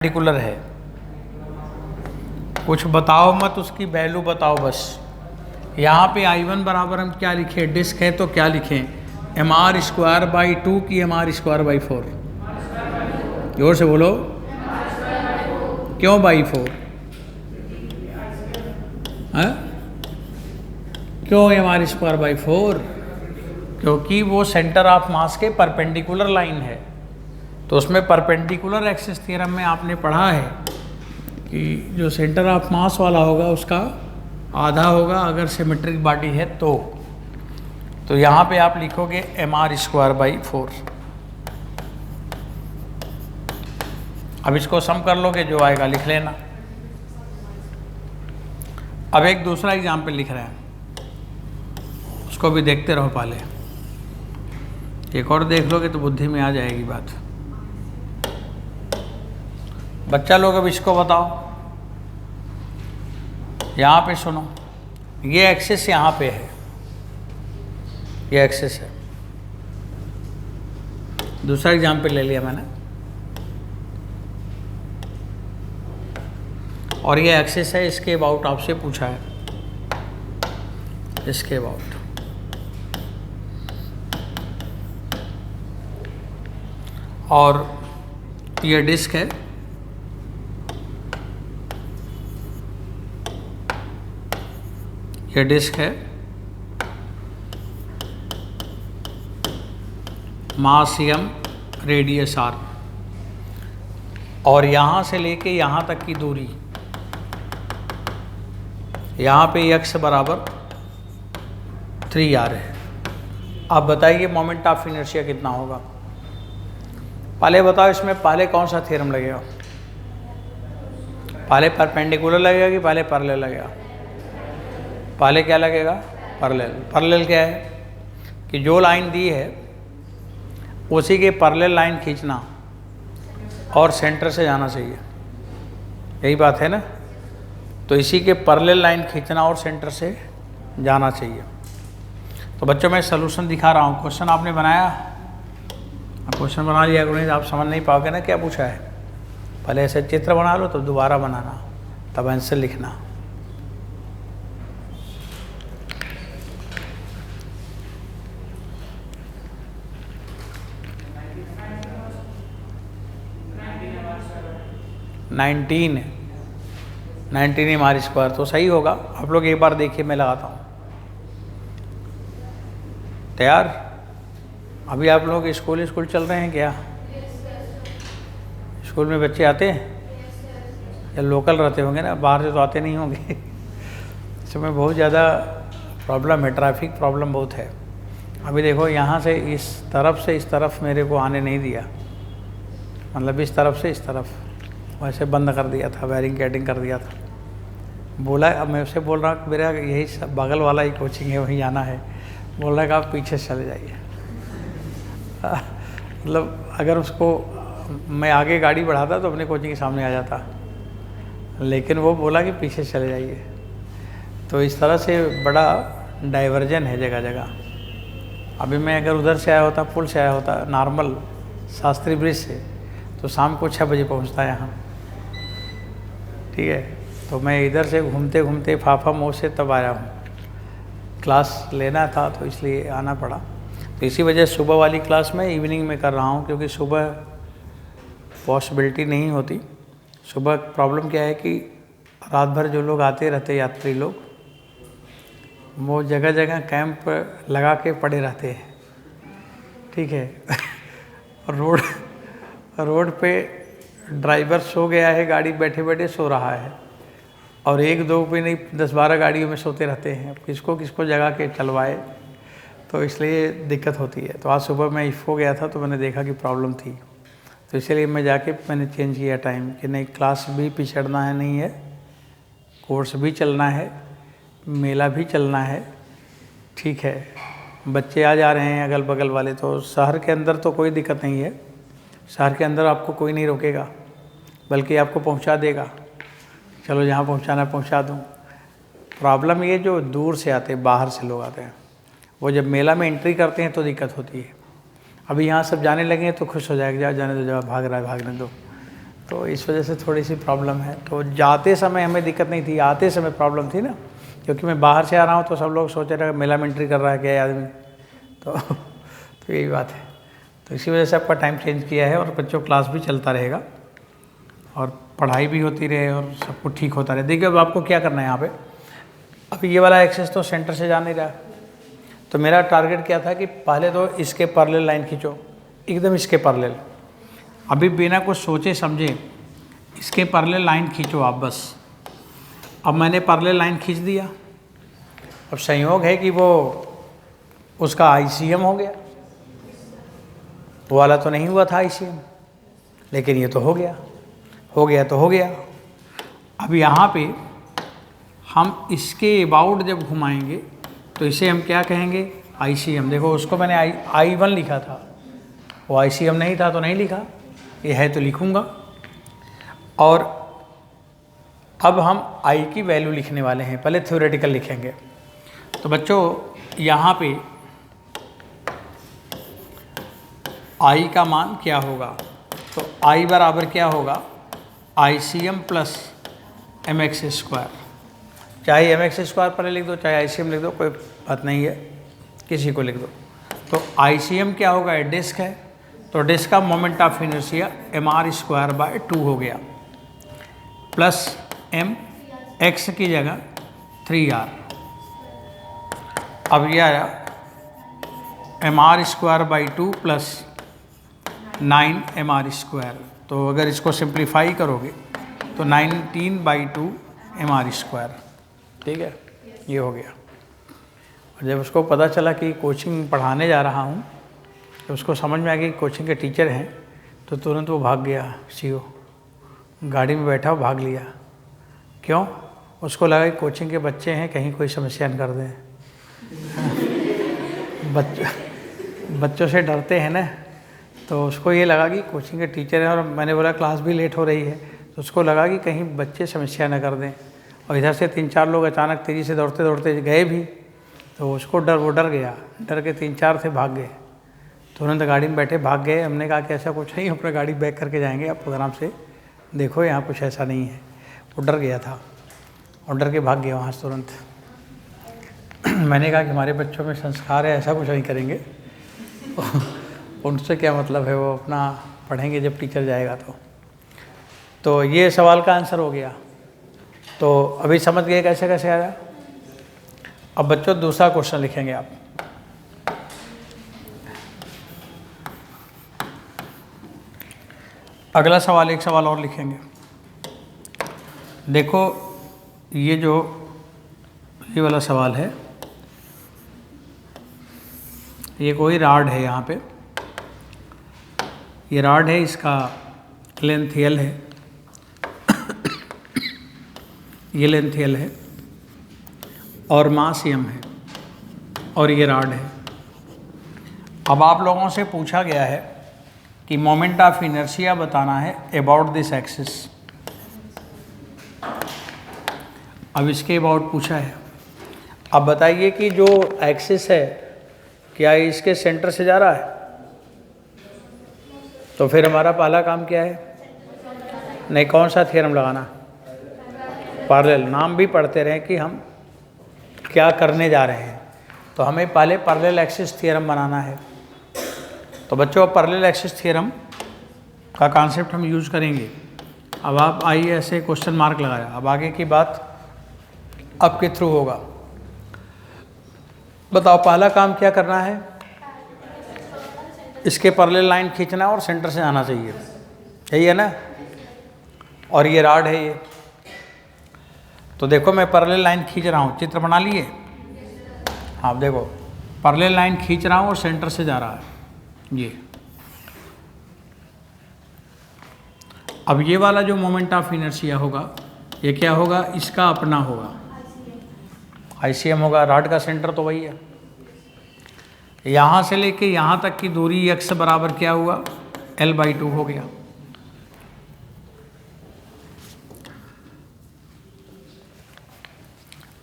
Particular है, कुछ बताओ मत, उसकी वैल्यू बताओ बस। यहाँ पे I1 बराबर हम क्या लिखें, डिस्क है तो क्या लिखें, mr²/2 की mr²/4। जोर से बोलो, क्यों बाई 4? क्यों mr²/4? क्योंकि वो सेंटर ऑफ मास के परपेंडिकुलर लाइन है। तो उसमें परपेंडिकुलर एक्सिस थ्योरम में आपने पढ़ा है कि जो सेंटर ऑफ मास वाला होगा उसका आधा होगा अगर सिमेट्रिक बॉडी है तो यहाँ पे आप लिखोगे mr²/4। अब इसको सम कर लोगे, जो आएगा लिख लेना। अब एक दूसरा एग्जाम्पल लिख रहे हैं, उसको भी देखते रहो। पहले एक और देख लोगे तो बुद्धि में आ जाएगी बात। बच्चा लोग अब इसको बताओ, यहाँ पे सुनो, ये एक्सिस यहाँ पे है, ये एक्सिस है। दूसरा एग्जाम्पल ले लिया मैंने, और ये एक्सिस है, इसके अबाउट आपसे पूछा है, इसके अबाउट। और ये डिस्क है, ये डिस्क है, मास m, रेडियस r, और यहाँ से लेके यहाँ तक की दूरी, यहाँ पे x बराबर 3r है। आप बताइए मोमेंट ऑफ इनर्शिया कितना होगा? पहले बताओ, इसमें पहले कौन सा थ्योरम लगेगा? पहले परपेंडिकुलर लगेगा कि पहले पैरेलल लगेगा? पहले क्या लगेगा? पैरेलल। पैरेलल क्या है कि जो लाइन दी है उसी के पैरेलल लाइन खींचना और सेंटर से जाना चाहिए, यही बात है ना। तो इसी के पैरेलल लाइन खींचना और सेंटर से जाना चाहिए। तो बच्चों मैं सलूशन दिखा रहा हूँ। क्वेश्चन आपने बनाया, क्वेश्चन बना लिया करो, नहीं तो आप समझ नहीं पाओगे ना क्या पूछा है। पहले ऐसे चित्र बना लो, तो दोबारा बनाना, तब आंसर लिखना। नाइनटीन mr² तो सही होगा। आप लोग एक बार देखिए, मैं लगाता हूँ। तैयार? अभी आप लोग स्कूल चल रहे हैं क्या? स्कूल में बच्चे आते हैं या लोकल रहते होंगे ना, बाहर से तो आते नहीं होंगे। इसमें बहुत ज़्यादा प्रॉब्लम है, ट्रैफिक प्रॉब्लम बहुत है। अभी देखो, यहाँ से इस तरफ मेरे को आने नहीं दिया, मतलब इस तरफ से इस तरफ वैसे बंद कर दिया था, बैरिकेडिंग कर दिया था। बोला, अब मैं उससे बोल रहा हूँ मेरा यही बगल वाला ही कोचिंग है, वहीं आना है। बोल रहा है कि आप पीछे से चले जाइए। मतलब अगर उसको मैं आगे गाड़ी बढ़ाता तो अपने कोचिंग के सामने आ जाता, लेकिन वो बोला कि पीछे से चले जाइए। तो इस तरह से बड़ा डाइवर्जन है जगह जगह। अभी मैं अगर उधर से आया होता, पुल से आया होता, नॉर्मल शास्त्री ब्रिज से, तो शाम को 6 बजे पहुँचता यहाँ, ठीक है। तो मैं इधर से घूमते घूमते फाफा मोड़ से तब आया हूँ। क्लास लेना था तो इसलिए आना पड़ा। तो इसी वजह से सुबह वाली क्लास मैं इवनिंग में कर रहा हूँ, क्योंकि सुबह पॉसिबिलिटी नहीं होती। सुबह प्रॉब्लम क्या है कि रात भर जो लोग आते रहते, यात्री लोग, वो जगह जगह कैंप लगा के पड़े रहते हैं, ठीक है। रोड पे ड्राइवर सो गया है, गाड़ी बैठे बैठे सो रहा है, और 1-2 पे नहीं 10-12 गाड़ियों में सोते रहते हैं। किसको जगा के चलवाए, तो इसलिए दिक्कत होती है। तो आज सुबह मैं इफ़ो गया था तो मैंने देखा कि प्रॉब्लम थी, तो इसलिए मैं जाके मैंने चेंज किया टाइम कि नहीं, क्लास भी पिछड़ना है नहीं है, कोर्स भी चलना है, मेला भी चलना है, ठीक है। बच्चे आ जा रहे हैं अगल बगल वाले, तो शहर के अंदर तो कोई दिक्कत नहीं है। शहर के अंदर आपको कोई नहीं रोकेगा, बल्कि आपको पहुंचा देगा। चलो जहाँ पहुंचाना पहुंचा दूँ। प्रॉब्लम ये जो दूर से आते हैं, बाहर से लोग आते हैं, वो जब मेला में एंट्री करते हैं तो दिक्कत होती है। अभी यहाँ सब जाने लगे हैं तो खुश हो जाएगा, जाने दो, जब भाग रहा है भागने दो। तो इस वजह से थोड़ी सी प्रॉब्लम है। तो जाते समय हमें दिक्कत नहीं थी, आते समय प्रॉब्लम थी ना, क्योंकि मैं बाहर से आ रहा हूँ तो सब लोग सोच रहे मिलामेंट्री कर रहा है क्या ये आदमी। तो यही बात है। तो इसी वजह से आपका टाइम चेंज किया है और बच्चों क्लास भी चलता रहेगा और पढ़ाई भी होती रहे और सब कुछ ठीक होता रहे। देखिए अब आपको क्या करना है यहाँ पे, अब ये वाला एक्सेस तो सेंटर से जा नहीं रहा, तो मेरा टारगेट क्या था कि पहले तो इसके पैरेलल लाइन खींचो, एकदम इसके पैरेलल, अभी बिना कुछ सोचे समझे इसके पैरेलल लाइन खींचो आप बस। अब मैंने पैरेलल लाइन खींच दिया। अब संयोग है कि वो उसका ICM हो गया, वो वाला तो नहीं हुआ था ICM, लेकिन ये तो हो गया, हो गया तो हो गया। अब यहाँ पे हम इसके अबाउट जब घुमाएंगे तो इसे हम क्या कहेंगे, ICM। देखो उसको मैंने I1 लिखा था, वो ICM नहीं था तो नहीं लिखा, ये है तो लिखूँगा। और अब हम I की वैल्यू लिखने वाले हैं, पहले थ्योरेटिकल लिखेंगे। तो बच्चों यहाँ पे I का मान क्या होगा, तो I बराबर क्या होगा, ICM प्लस MX स्क्वायर। चाहे MX स्क्वायर पहले लिख दो, चाहे ICM लिख दो, कोई बात नहीं है, किसी को लिख दो। तो ICM क्या होगा, डिस्क है, तो डिस्क का moment of inertia MR square by 2 हो गया, प्लस MX की जगह 3R। अब ये आया MR square by 2 plus 9MR square. तो अगर इसको सिंप्लीफाई करोगे तो 19/2 MR स्क्वायर, ठीक है, ये हो गया। और जब उसको पता चला कि कोचिंग पढ़ाने जा रहा हूँ, तो उसको समझ में आ गया कि कोचिंग के टीचर हैं, तो तुरंत वो भाग गया, CO गाड़ी में बैठा भाग लिया। क्यों? उसको लगा कि कोचिंग के बच्चे हैं, कहीं कोई समस्या न कर दें। बच्चों से डरते हैं ना, तो उसको ये लगा कि कोचिंग के टीचर हैं, और मैंने बोला क्लास भी लेट हो रही है, तो उसको लगा कि कहीं बच्चे समस्या न कर दें। और इधर से 3-4 लोग अचानक तेज़ी से दौड़ते दौड़ते गए भी, तो उसको वो डर गया, डर के 3-4 थे भाग गए, तुरंत गाड़ी में बैठे भाग गए। हमने कहा कि ऐसा कुछ नहीं, अपना गाड़ी बैक करके जाएंगे, आप आराम से देखो, यहाँ कुछ ऐसा नहीं है। वो डर गया था और डर के भाग गया वहाँ से तुरंत। मैंने कहा कि हमारे बच्चों में संस्कार है, ऐसा कुछ नहीं करेंगे। उनसे क्या मतलब है, वो अपना पढ़ेंगे जब टीचर जाएगा तो ये सवाल का आंसर हो गया। तो अभी समझ गए कैसे कैसे आया। अब बच्चों दूसरा क्वेश्चन लिखेंगे आप। अगला सवाल, एक सवाल और लिखेंगे। देखो ये वाला सवाल है, ये कोई रॉड है, यहाँ पे ये रॉड है, इसका लेंथ L है, ये लेंथ L है और मास M है, और ये रॉड है। अब आप लोगों से पूछा गया है कि मोमेंट ऑफ इनर्शिया बताना है अबाउट दिस एक्सिस। अब इसके अबाउट पूछा है। अब बताइए कि जो एक्सिस है क्या इसके सेंटर से जा रहा है, तो फिर हमारा पहला काम क्या है, नहीं कौन सा थ्योरम लगाना, पैरेलल। नाम भी पढ़ते रहें कि हम क्या करने जा रहे हैं। तो हमें पहले पैरेलल एक्सिस थ्योरम बनाना है। तो बच्चों पैरेलल एक्सिस थ्योरम का कॉन्सेप्ट हम यूज़ करेंगे। अब आप आइए, ऐसे क्वेश्चन मार्क लगाया, अब आगे की बात आपके थ्रू होगा। बताओ पहला काम क्या करना है, इसके पैरेलल लाइन खींचना और सेंटर से आना चाहिए, यही है ना। और ये रॉड है ये, तो देखो मैं पैरेलल लाइन खींच रहा हूँ, चित्र बना लिए। हाँ देखो पैरेलल लाइन खींच रहा हूँ और सेंटर से जा रहा है ये। अब ये वाला जो मोमेंट ऑफ इनर्शिया होगा, ये क्या होगा, इसका अपना होगा, ICM होगा। रॉड का सेंटर तो वही है। यहाँ से लेके यहाँ तक की दूरी x बराबर क्या हुआ, L/2 हो गया।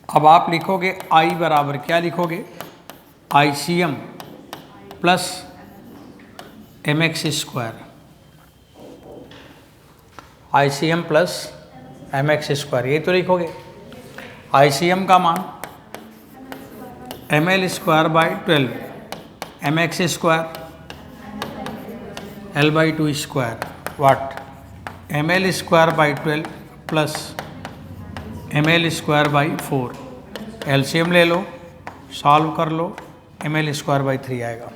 अब आप लिखोगे I बराबर क्या लिखोगे, ICM plus MX square. ICM plus mx square, यही तो लिखोगे। ICM का मान ml square by 12, mx square l by 2 square what ml square by 12 plus ml square by 4, LCM ले लो, सॉल्व कर लो, ml स्क्वायर बाई 3 आएगा।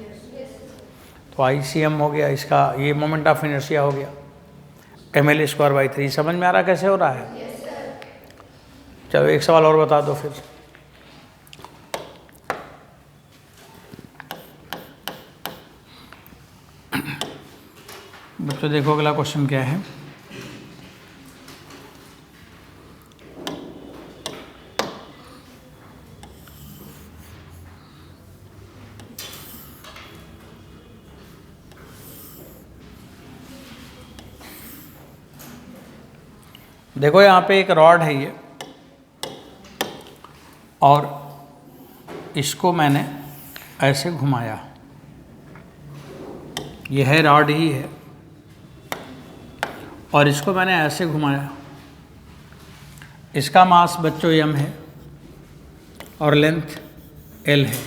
तो ICM हो गया इसका, ये मोमेंट ऑफ इनर्शिया हो गया ml स्क्वायर बाई 3। समझ में आ रहा कैसे हो रहा है? चलो एक सवाल और बता दो फिर। बच्चों देखो अगला क्वेश्चन क्या है। देखो यहाँ पे एक रॉड है ये, और इसको मैंने ऐसे घुमाया, ये है रॉड ही है, और इसको मैंने ऐसे घुमाया। इसका मास बच्चों m है और लेंथ l है,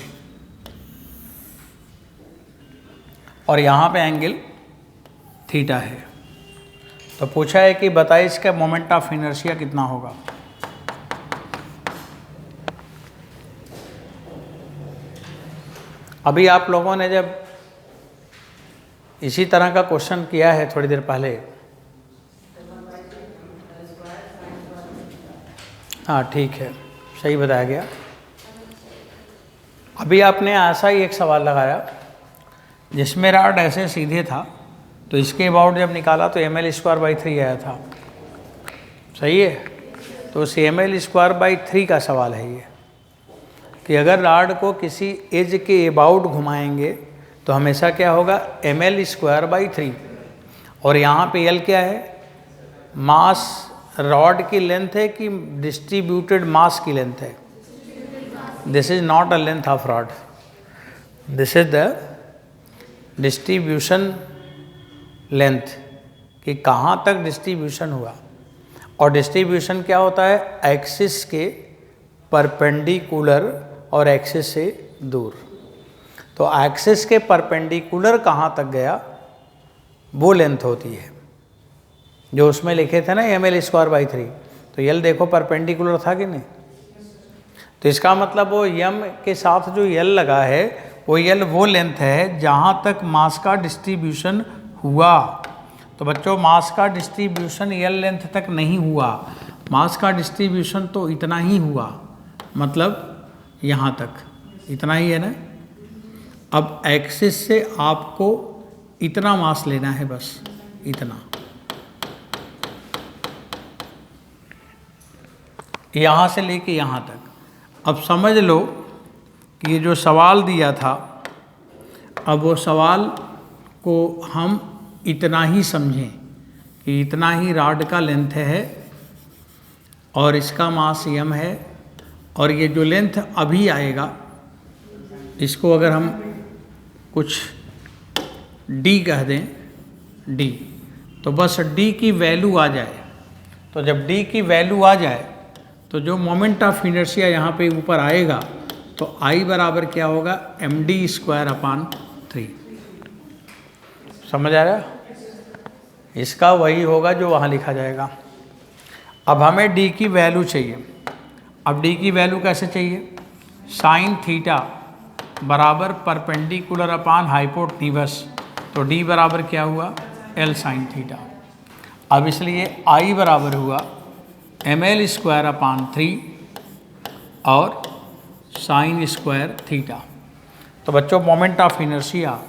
और यहाँ पे एंगल थीटा है। तो पूछा है कि बताइए इसका मोमेंट ऑफ इनर्शिया कितना होगा। अभी आप लोगों ने जब इसी तरह का क्वेश्चन किया है थोड़ी देर पहले, हाँ ठीक है, सही बताया गया। अभी आपने ऐसा ही एक सवाल लगाया जिसमें रॉड ऐसे सीधे था, तो इसके अबाउट जब निकाला तो ml स्क्वायर बाई 3 आया था, सही है। तो उस ml स्क्वायर बाई 3 का सवाल है ये, कि अगर रॉड को किसी एज के अबाउट घुमाएंगे तो हमेशा क्या होगा, ml स्क्वायर बाई 3। और यहाँ पे l क्या है, मास रॉड की लेंथ है कि डिस्ट्रीब्यूटेड मास की लेंथ है। This is not a length of rod, this is the distribution length, कि कहाँ तक डिस्ट्रीब्यूशन हुआ। और डिस्ट्रीब्यूशन क्या होता है, एक्सिस के परपेंडिकुलर और एक्सिस से दूर। तो एक्सिस के परपेंडिकुलर कहाँ तक गया वो लेंथ होती है, जो उसमें लिखे थे ना ml स्क्वायर बाई 3। तो यल देखो परपेंडिकुलर था कि नहीं, तो इसका मतलब वो m के साथ जो यल लगा है वो यल वो लेंथ है जहाँ तक मास का डिस्ट्रीब्यूशन हुआ। तो बच्चों मास का डिस्ट्रीब्यूशन यल लेंथ तक नहीं हुआ, मास का डिस्ट्रीब्यूशन तो इतना ही हुआ, मतलब यहाँ तक इतना ही है ना। अब एक्सिस से आपको इतना मास लेना है, बस इतना, यहाँ से लेके यहाँ तक। अब समझ लो कि ये जो सवाल दिया था, अब वो सवाल को हम इतना ही समझें कि इतना ही रॉड का लेंथ है और इसका मास m है, और ये जो लेंथ अभी आएगा इसको अगर हम कुछ d कह दें, d, तो बस d की वैल्यू आ जाए। तो जब d की वैल्यू आ जाए तो जो मोमेंट ऑफ इनर्शिया यहाँ पे ऊपर आएगा तो I बराबर क्या होगा, md स्क्वायर अपान 3। समझ आया? इसका वही होगा जो वहाँ लिखा जाएगा। अब हमें d की वैल्यू चाहिए। अब d की वैल्यू कैसे चाहिए, साइन थीटा बराबर परपेंडिकुलर अपान हाइपोटेन्यूस, तो d बराबर क्या हुआ, l साइन थीटा। अब इसलिए I बराबर हुआ ml स्क्वायर अपान 3 और साइन स्क्वायर थीटा। तो बच्चों मोमेंट ऑफ इनर्शिया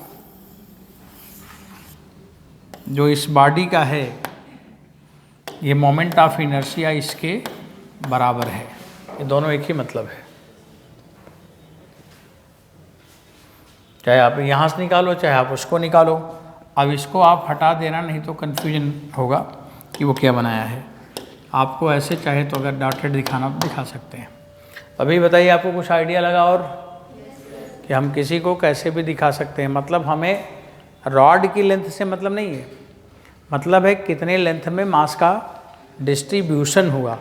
जो इस बॉडी का है, ये मोमेंट ऑफ इनर्शिया इसके बराबर है। ये दोनों एक ही मतलब है, चाहे आप यहाँ से निकालो चाहे आप उसको निकालो। अब इसको आप हटा देना, नहीं तो कन्फ्यूजन होगा कि वो क्या बनाया है। आपको ऐसे चाहे तो अगर डॉटेड दिखाना तो दिखा सकते हैं। अभी बताइए आपको कुछ आइडिया लगा और कि हम किसी को कैसे भी दिखा सकते हैं। मतलब हमें रॉड की लेंथ से मतलब नहीं है, मतलब है कितने लेंथ में मास का डिस्ट्रीब्यूशन हुआ।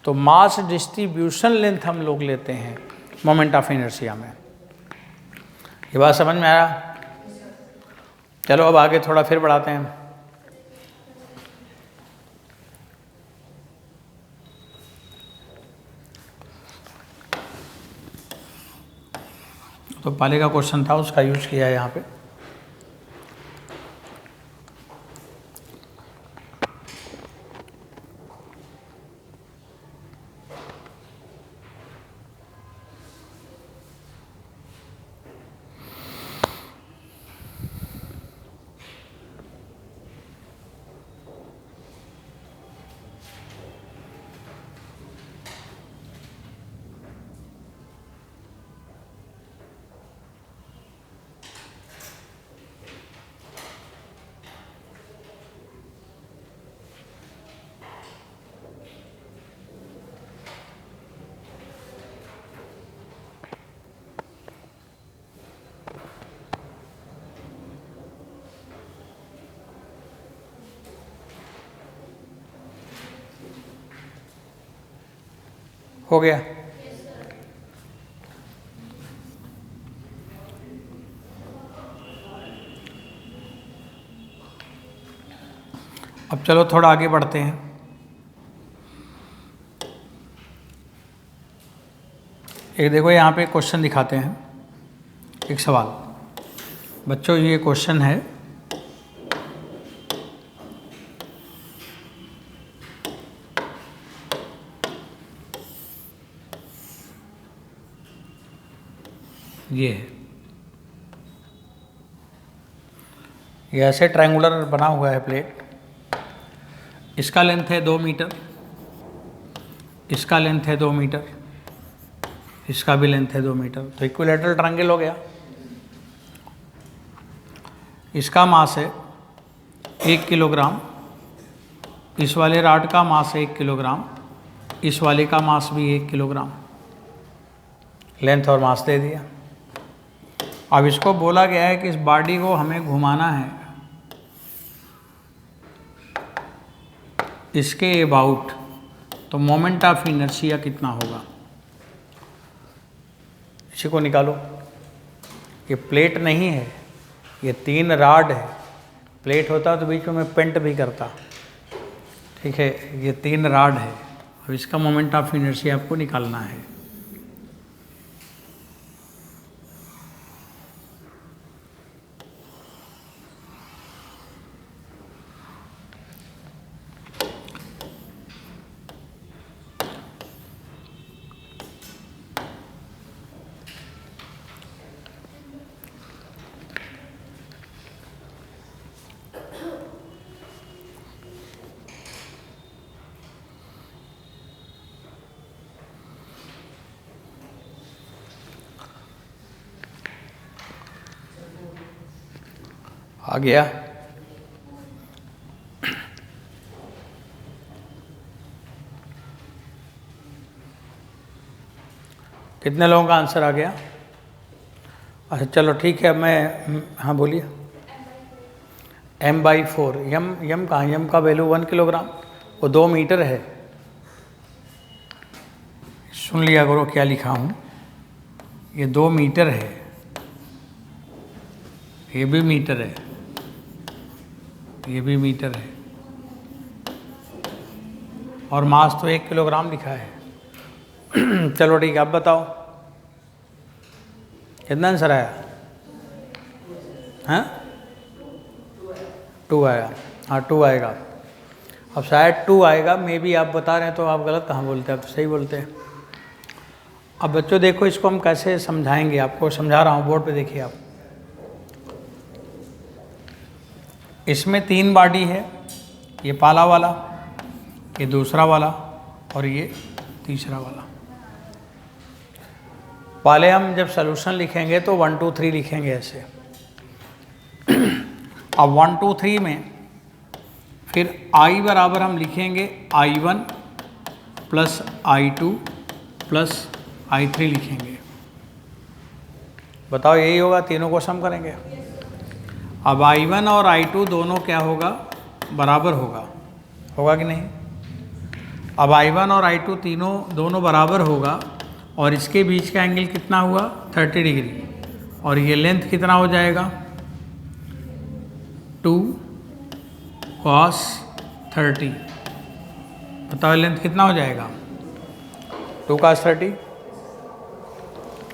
तो मास डिस्ट्रीब्यूशन लेंथ हम लोग लेते हैं मोमेंट ऑफ इनर्शिया में। ये बात समझ में आया? चलो अब आगे थोड़ा फिर बढ़ाते हैं। तो पहले का क्वेश्चन था उसका यूज किया है यहाँ पे। हो गया? अब चलो थोड़ा आगे बढ़ते हैं। एक देखो यहाँ पे क्वेश्चन दिखाते हैं, एक सवाल। बच्चों ये क्वेश्चन है, ये है, ये ऐसे ट्रायंगुलर बना हुआ है प्लेट। इसका लेंथ है 2 मीटर, इसका लेंथ है 2 मीटर, इसका भी लेंथ है 2 मीटर। तो इक्विलैटरल ट्रायंगल हो गया। इसका मास है 1 किलोग्राम, इस वाले रॉड का मास है 1 किलोग्राम, इस वाले का मास भी 1 किलोग्राम। लेंथ और मास दे दिया। अब इसको बोला गया है कि इस बॉडी को हमें घुमाना है इसके अबाउट, तो मोमेंट ऑफ इनर्शिया कितना होगा, इसी को निकालो। ये प्लेट नहीं है, ये 3 रॉड है। प्लेट होता तो बीच में पेंट भी करता, ठीक है। ये 3 रॉड है। अब इसका मोमेंट ऑफ इनर्शिया आपको निकालना है। आ गया? कितने लोगों का आंसर आ गया? अच्छा चलो ठीक है। मैं हाँ बोलिए। m/4। यम कहाँ? यम का वैल्यू 1 किलोग्राम, वो 2 मीटर है। सुन लिया करो क्या लिखा हूँ। ये 2 मीटर है, ये भी मीटर है, ये भी मीटर है, और मास तो 1 किलोग्राम लिखा है। चलो ठीक है, अब बताओ कितना आंसर आया? हाँ 2 आया। हाँ 2 आएगा। अब शायद 2 आएगा, मे बी आप बता रहे हैं तो आप गलत कहाँ बोलते हैं, आप तो सही बोलते हैं। अब बच्चों देखो इसको हम कैसे समझाएंगे, आपको समझा रहा हूँ, बोर्ड पे देखिए आप। इसमें 3 बॉडी है, ये पहला वाला, ये दूसरा वाला, और ये तीसरा वाला। पहले हम जब सॉल्यूशन लिखेंगे तो 1 2 3 लिखेंगे ऐसे। अब 1 2 3 में फिर I बराबर हम लिखेंगे I1 plus I2 plus I3 लिखेंगे। बताओ यही होगा, तीनों को सम करेंगे। अब I1 और I2 दोनों क्या होगा, बराबर होगा, होगा कि नहीं? अब I1 और I2 दोनों बराबर होगा और इसके बीच का एंगल कितना हुआ 30 डिग्री, और ये लेंथ कितना हो जाएगा 2 cos 30। बताओ लेंथ कितना हो जाएगा 2 cos 30,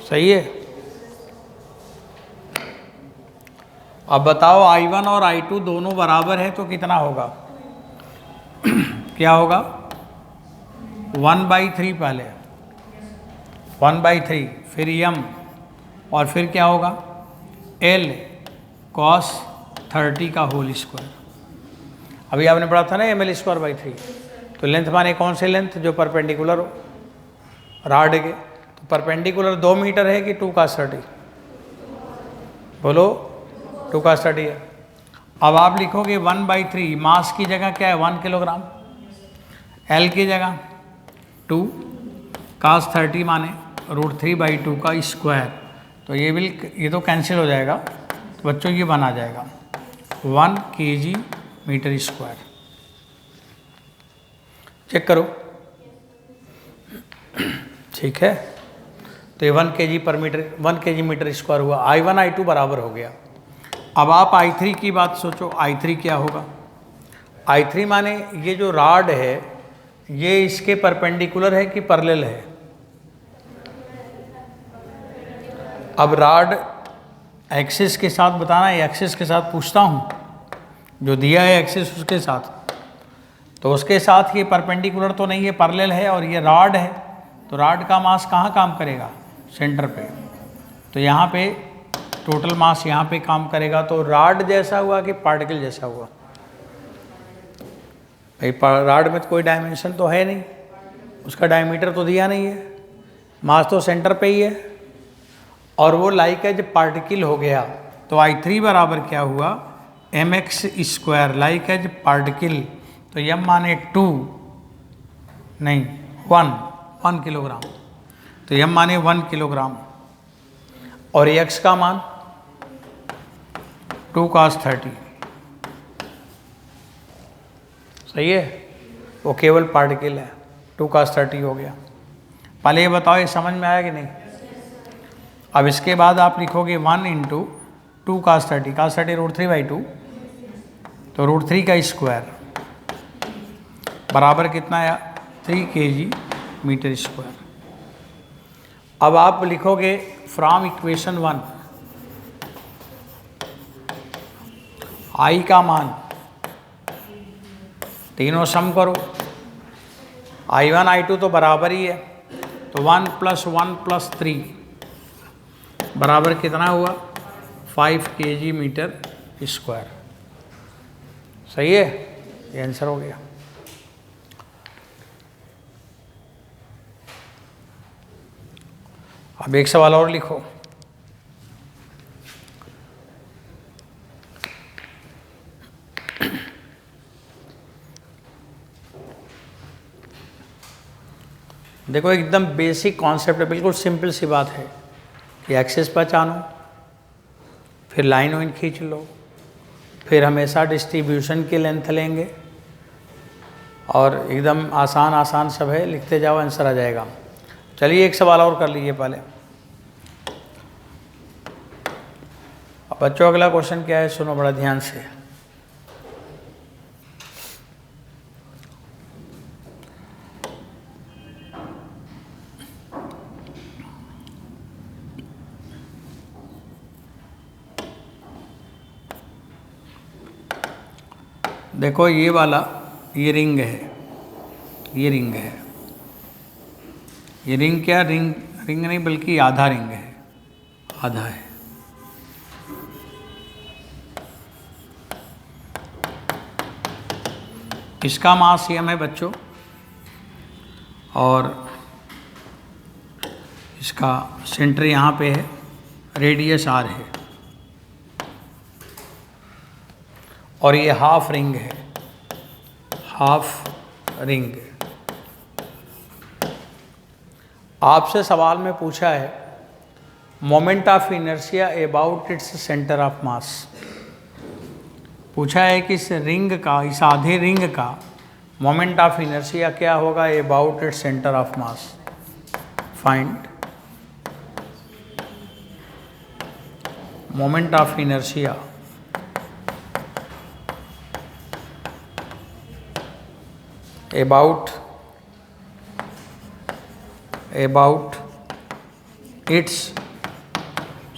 सही है। अब बताओ I1 और I2 दोनों बराबर है तो कितना होगा क्या होगा 1/3, पहले 1/3, फिर m, और फिर क्या होगा L cos 30 का होल स्क्वायर। अभी आपने पढ़ा था ना mL²/3। तो लेंथ माने कौन से लेंथ, जो परपेंडिकुलर हो राड के। तो परपेंडिकुलर 2 मीटर है कि 2 cos 30, बोलो 2 cos 30 है। अब आप लिखोगे 1/3, मास की जगह क्या है 1 किलोग्राम, L की जगह 2 cos 30 माने √3/2 का स्क्वायर। तो ये तो कैंसिल हो जाएगा, तो बच्चों ये बन आ जाएगा 1 kg मीटर स्क्वायर। चेक करो, ठीक है। तो ये 1 kg मीटर स्क्वायर हुआ। I1 I2 बराबर हो गया। अब आप I3 की बात सोचो, I3 क्या होगा। I3 माने ये जो राड है ये इसके परपेंडिकुलर है कि पैरेलल है। अब राड एक्सिस के साथ बताना है, एक्सिस के साथ पूछता हूँ, जो दिया है एक्सिस उसके साथ, तो उसके साथ ये परपेंडिकुलर तो नहीं है, पैरेलल है, और ये राड है। तो राड का मास कहाँ काम करेगा, सेंटर पे। तो यहाँ पे टोटल मास यहाँ पे काम करेगा। तो राड जैसा हुआ कि पार्टिकल जैसा हुआ, भाई राड में तो कोई डायमेंशन तो है नहीं, उसका डायमीटर तो दिया नहीं है, मास तो सेंटर पे ही है, और वो लाइक एज पार्टिकल हो गया। तो I3 बराबर क्या हुआ mx², लाइक एज पार्टिकल। तो m माने 2 नहीं 1 किलोग्राम, तो m माने 1 किलोग्राम, और x का मान 2 cos 30, सही है। वो केवल पार्टिकल है, 2 cos 30 हो गया। पहले ये बताओ ये समझ में आया कि नहीं। अब इसके बाद आप लिखोगे 1 × 2 cos 30, cos 30 √3/2, तो √3 का स्क्वायर बराबर कितना आया 3 kg मीटर स्क्वायर। अब आप लिखोगे फ्रॉम इक्वेशन 1 I का मान, तीनों सम करो, I1 I2 तो बराबर ही है, तो 1 + 1 + 3 बराबर कितना हुआ 5 kg मीटर स्क्वायर, सही है। ये आंसर हो गया। अब एक सवाल और लिखो। देखो एकदम बेसिक कॉन्सेप्ट है, बिल्कुल सिंपल सी बात है कि एक्सिस पहचानो, फिर लाइन वाइन खींच लो, फिर हमेशा डिस्ट्रीब्यूशन की लेंथ लेंगे, और एकदम आसान सब है, लिखते जाओ आंसर आ जाएगा। चलिए एक सवाल और कर लीजिए पहले। अब बच्चों अगला क्वेश्चन क्या है, सुनो बड़ा ध्यान से। देखो ये वाला, ये रिंग है, ये रिंग है, ये रिंग क्या, रिंग नहीं बल्कि आधा रिंग है, आधा है। इसका मास m है बच्चों, और इसका सेंटर यहाँ पे है, रेडियस r है, और ये हाफ रिंग है, हाफ रिंग। आपसे सवाल में पूछा है moment of inertia about its centre of mass. पूछा है कि इस रिंग का, इस आधे रिंग का मोमेंट ऑफ इनर्शिया क्या होगा about its centre of mass. Find moment of inertia about its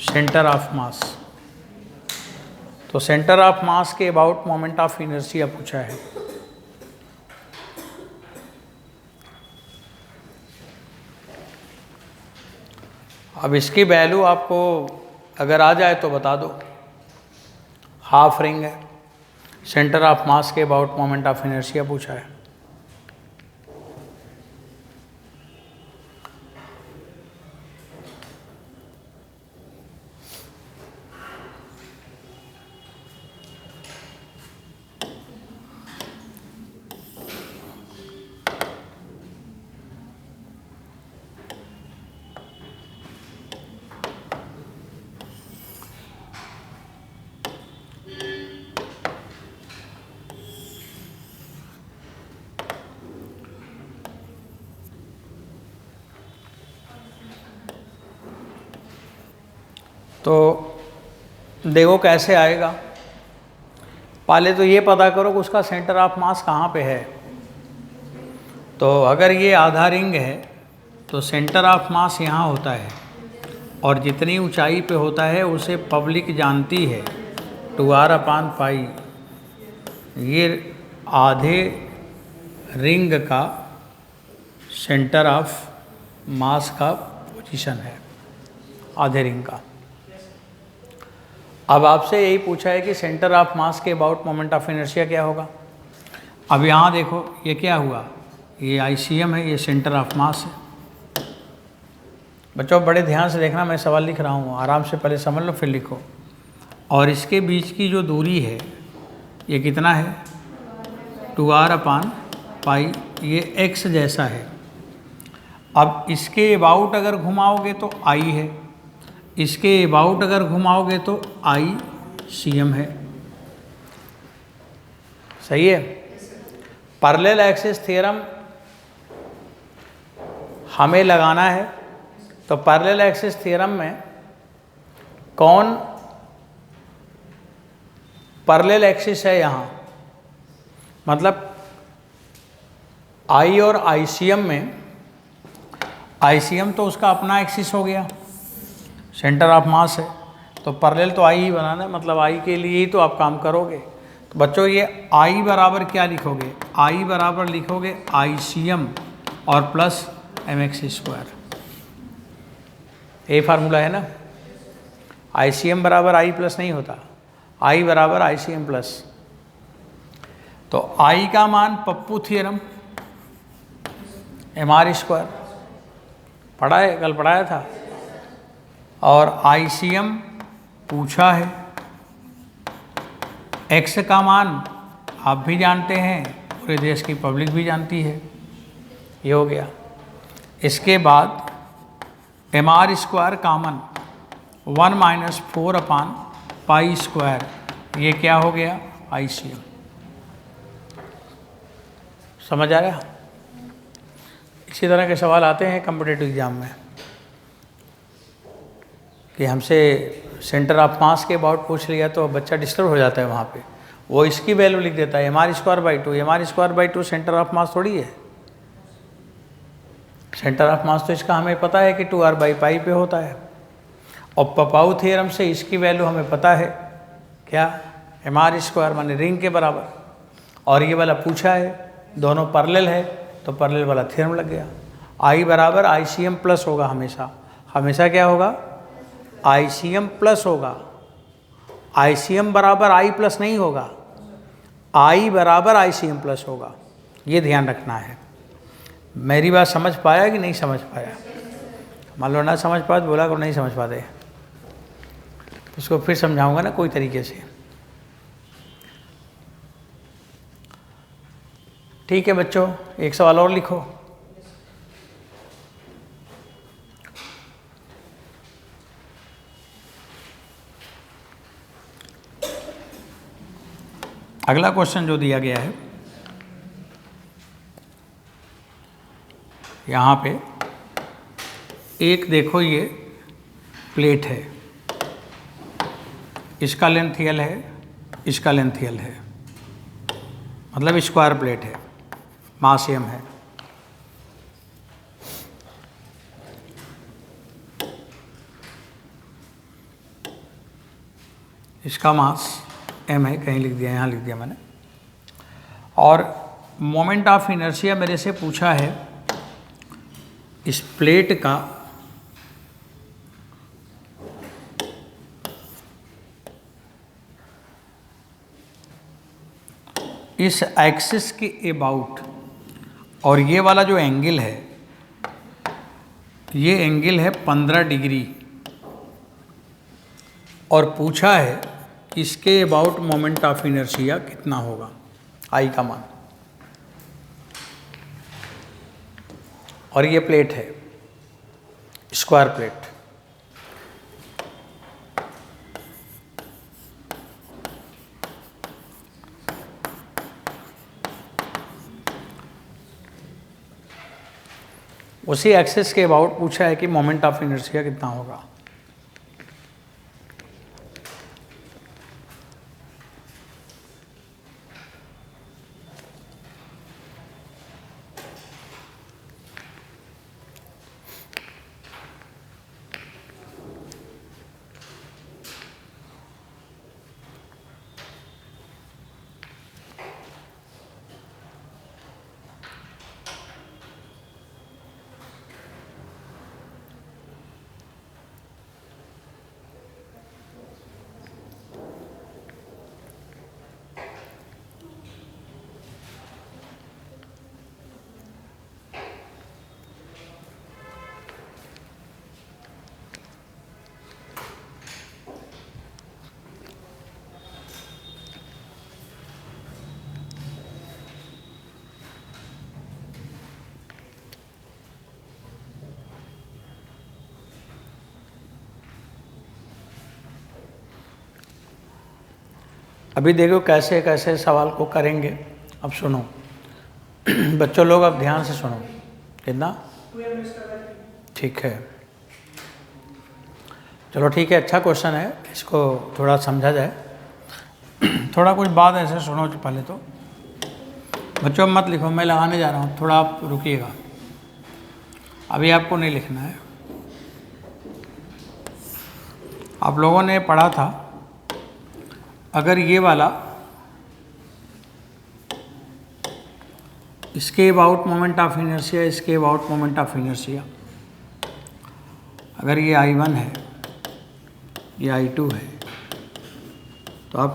centre of mass. तो सेंटर ऑफ मास के अबाउट मोमेंट ऑफ इनर्शिया पूछा है। अब इसकी वैल्यू आपको अगर आ जाए तो बता दो। हाफ रिंग है, सेंटर ऑफ मास के अबाउट मोमेंट ऑफ इनर्शिया पूछा है। तो देखो कैसे आएगा। पहले तो ये पता करो कि उसका सेंटर ऑफ मास कहाँ पे है। तो अगर ये आधा रिंग है तो सेंटर ऑफ मास यहाँ होता है, और जितनी ऊंचाई पे होता है उसे पब्लिक जानती है 2r/पाई। ये आधे रिंग का सेंटर ऑफ मास का पोजीशन है, आधे रिंग का। अब आपसे यही पूछा है कि सेंटर ऑफ मास के अबाउट मोमेंट ऑफ इनर्शिया क्या होगा। अब यहाँ देखो ये क्या हुआ, ये ICM है, ये सेंटर ऑफ मास है। बच्चों बड़े ध्यान से देखना, मैं सवाल लिख रहा हूँ, आराम से पहले समझ लो फिर लिखो। और इसके बीच की जो दूरी है ये कितना है 2r/पाई, ये x जैसा है। अब इसके अबाउट अगर घुमाओगे तो I है, इसके अबाउट अगर घुमाओगे तो ICM है। सही है। पैरेलल एक्सिस थ्योरम हमें लगाना है। तो पैरेलल एक्सिस थ्योरम में कौन पैरेलल एक्सिस है यहाँ, मतलब I और ICM में, ICM तो उसका अपना एक्सिस हो गया, सेंटर ऑफ मास है, तो पैरेलल तो I ही बनाना है, मतलब I के लिए ही तो आप काम करोगे। तो बच्चों ये I बराबर क्या लिखोगे, I बराबर लिखोगे ICM और प्लस mx²। ये फार्मूला है ना। ICM बराबर I प्लस नहीं होता, I बराबर ICM प्लस। तो I का मान पप्पू थ्योरम mr², पढ़ा है, कल पढ़ाया था। और ICM पूछा है, x का मान आप भी जानते हैं, पूरे देश की पब्लिक भी जानती है। ये हो गया। इसके बाद mr² कॉमन 1 - 4/पाई², ये क्या हो गया ICM। समझ आ रहा। इसी तरह के सवाल आते हैं कॉम्पिटिटिव एग्जाम में कि हमसे सेंटर ऑफ मास के अबाउट पूछ लिया तो बच्चा डिस्टर्ब हो जाता है वहाँ पे। वो इसकी वैल्यू लिख देता है mr²/2। mr²/2 centre of mass थोड़ी है। सेंटर ऑफ मास तो इसका हमें पता है कि 2r/पाई पे होता है। और पपाऊ थ्योरम से इसकी वैल्यू हमें पता है क्या, mr² माने रिंग के बराबर। और ये वाला पूछा है, दोनों पैरेलल है तो पैरेलल वाला थ्योरम लग गया। I बराबर ICM प्लस होगा, हमेशा हमेशा क्या होगा ICM प्लस होगा। ICM बराबर I प्लस नहीं होगा, I बराबर ICM प्लस होगा। ये ध्यान रखना है। मेरी बात समझ पाया कि नहीं समझ पाया। मान लो ना समझ पाया तो बोला करो नहीं समझ पाते, उसको फिर समझाऊंगा ना कोई तरीके से। ठीक है बच्चों, एक सवाल और लिखो। अगला क्वेश्चन जो दिया गया है यहाँ पे, एक देखो ये प्लेट है, इसका लेंथ एल है, इसका लेंथ एल है, मतलब स्क्वायर प्लेट है, मास m है। इसका मास m है, कहीं लिख दिया, यहाँ लिख दिया मैंने। और मोमेंट ऑफ इनर्शिया मेरे से पूछा है इस प्लेट का इस एक्सिस के अबाउट, और ये वाला जो एंगल है, ये एंगल है 15 डिग्री, और पूछा है इसके अबाउट मोमेंट ऑफ इनर्शिया कितना होगा, आई का मान। और ये प्लेट है, स्क्वायर प्लेट। उसी एक्सिस के अबाउट पूछा है कि मोमेंट ऑफ इनर्शिया कितना होगा। अभी देखो कैसे कैसे सवाल को करेंगे। अब सुनो बच्चों लोग, अब ध्यान से सुनो। कितना? ठीक है, चलो ठीक है, अच्छा क्वेश्चन है, इसको थोड़ा समझा जाए। थोड़ा कुछ बात ऐसे सुनो पहले तो। बच्चों मत लिखो, मैं लगाने जा रहा हूँ, थोड़ा आप रुकिएगा, अभी आपको नहीं लिखना है। आप लोगों ने पढ़ा था, अगर ये वाला इसके अबाउट मोमेंट ऑफ इनर्शिया, इसके अबाउट मोमेंट ऑफ इनर्शिया, अगर ये I1 है, ये I2 है,